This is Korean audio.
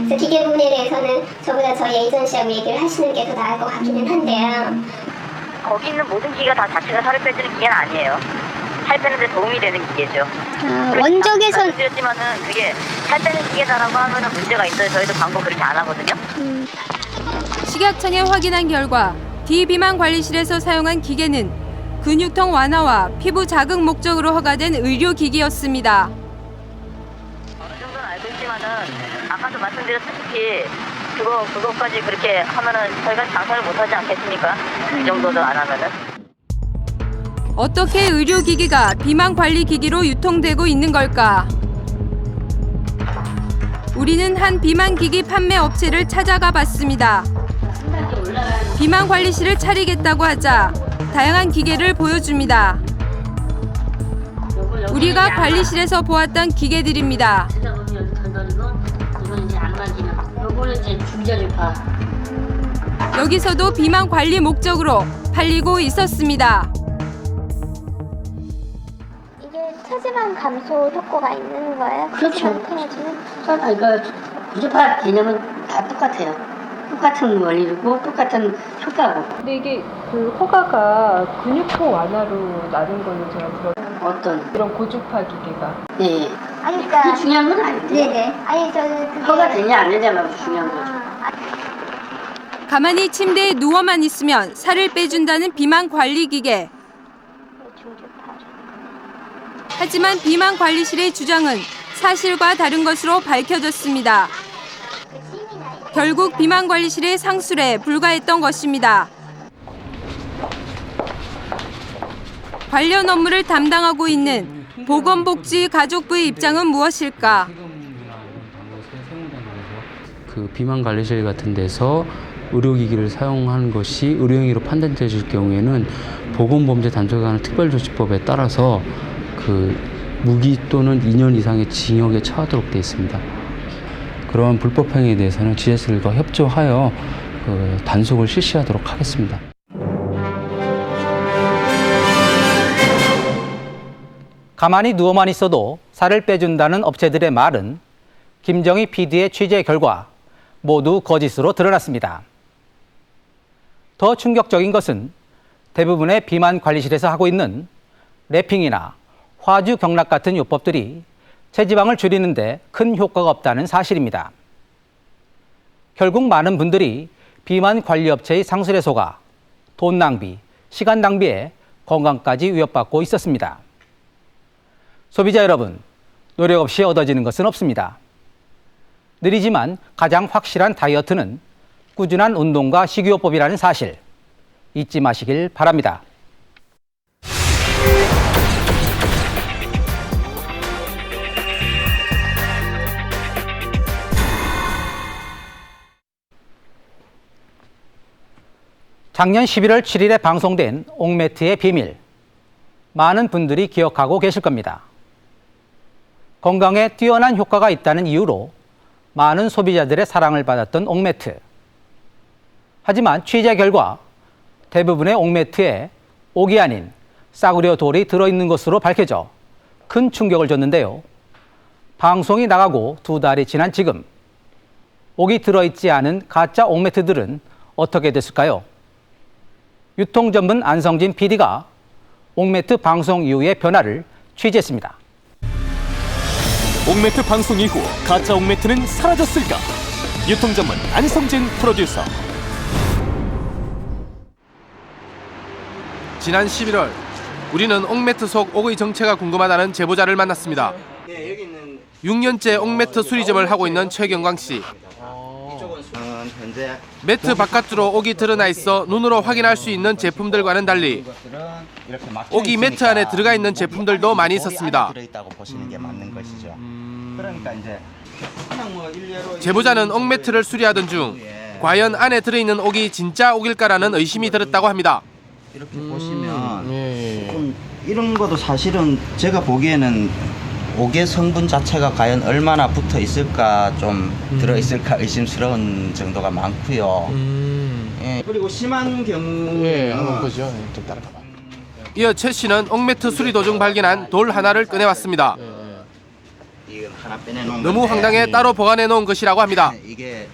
그래서 기계 부분에 대해서는 저보다 저희 에이전시하고 얘기를 하시는 게 더 나을 것 같기는 한데요. 거기 있는 모든 기계가 다 자체가 살을 빼주는 기계는 아니에요. 살 빼는 데 도움이 되는 기계죠. 원적에선 드렸지만은 그게 살 빼는 기계다라고 하면은 문제가 있어요. 저희도 광고 그렇게 안 하거든요. 식약청에 확인한 결과 D비만 관리실에서 사용한 기계는 근육통 완화와 피부 자극 목적으로 허가된 의료기기였습니다. 어느 정도는 알고 있지만은 아까도 말씀드렸다시피 그것까지 그렇게 하면은 저희가 장사를 못하지 않겠습니까? 이 정도도 안 하면은. 어떻게 의료기기가 비만 관리 기기로 유통되고 있는 걸까? 우리는 한 비만 기기 판매 업체를 찾아가 봤습니다. 비만 관리실을 차리겠다고 하자 다양한 기계를 보여줍니다. 우리가 관리실에서 보았던 기계들입니다. 여기서도 비만 관리 목적으로 팔리고 있었습니다. 이게 체지방 감소 효과가 있는 거예요? 그렇죠. 그러니까 부조파 개념은 다 똑같아요. 똑같은 원리고 똑같은 효과고. 근데 이게 그 허가가 근육통 완화로 나는 걸로 제가 들었어요. 어떤? 이런 고주파 기계가. 네. 아니 그러니까 그게 중요한 건 아닌데. 네네. 아니 저는 그게 허가 되냐 안 되냐가 중요한 거죠. 가만히 침대에 누워만 있으면 살을 빼준다는 비만 관리 기계. 하지만 비만 관리실의 주장은 사실과 다른 것으로 밝혀졌습니다. 결국 비만 관리실의 상술에 불과했던 것입니다. 관련 업무를 담당하고 있는 보건복지가족부의 입장은 무엇일까? 그 비만 관리실 같은 데서 의료기기를 사용하는 것이 의료행위로 판단되실 경우에는 보건범죄단속하는 특별조치법에 따라서 그 무기 또는 2년 이상의 징역에 처하도록 되어 있습니다. 그러한 불법 행위에 대해서는 GS들과 협조하여 그 단속을 실시하도록 하겠습니다. 가만히 누워만 있어도 살을 빼준다는 업체들의 말은 김정희 PD의 취재 결과 모두 거짓으로 드러났습니다. 더 충격적인 것은 대부분의 비만 관리실에서 하고 있는 래핑이나 화주 경락 같은 요법들이 체지방을 줄이는 데 큰 효과가 없다는 사실입니다. 결국 많은 분들이 비만 관리업체의 상술에 속아 돈 낭비, 시간 낭비에 건강까지 위협받고 있었습니다. 소비자 여러분, 노력 없이 얻어지는 것은 없습니다. 느리지만 가장 확실한 다이어트는 꾸준한 운동과 식이요법이라는 사실 잊지 마시길 바랍니다. 작년 11월 7일에 방송된 옥매트의 비밀. 많은 분들이 기억하고 계실 겁니다. 건강에 뛰어난 효과가 있다는 이유로 많은 소비자들의 사랑을 받았던 옥매트. 하지만 취재 결과 대부분의 옥매트에 옥이 아닌 싸구려 돌이 들어있는 것으로 밝혀져 큰 충격을 줬는데요. 방송이 나가고 2달이 지난 지금 옥이 들어있지 않은 가짜 옥매트들은 어떻게 됐을까요? 유통전문 안성진 PD가 옥매트 방송 이후의 변화를 취재했습니다. 옥매트 방송 이후 가짜 옥매트는 사라졌을까? 유통전문 안성진 프로듀서. 지난 11월 우리는 옥매트 속 옥의 정체가 궁금하다는 제보자를 만났습니다. 6년째 옥매트 수리점을 하고 있는 최경광 씨. 매트 바깥으로 옥이 드러나 있어 눈으로 확인할 수 있는 제품들과는 달리 옥이 매트 안에 들어가 있는 제품들도 많이 있었습니다. 제보자는 옥매트를 수리하던 중 과연 안에 들어있는 옥이 진짜 옥일까라는 의심이 들었다고 합니다. 이렇게 보시면 좀 이런 것도 사실은 제가 보기에는 옥의 성분 자체가 과연 얼마나 붙어 있을까 좀 들어 있을까 의심스러운 정도가 많고요. 예. 그리고 심한 경우에 한번 보죠. 좀 따라가봐. 이어 최 씨는 옥매트 수리 도중 발견한 돌 하나를 꺼내왔습니다. 하나 빼내놓은 너무 건데, 황당해 따로 보관해 놓은 것이라고 합니다. 이게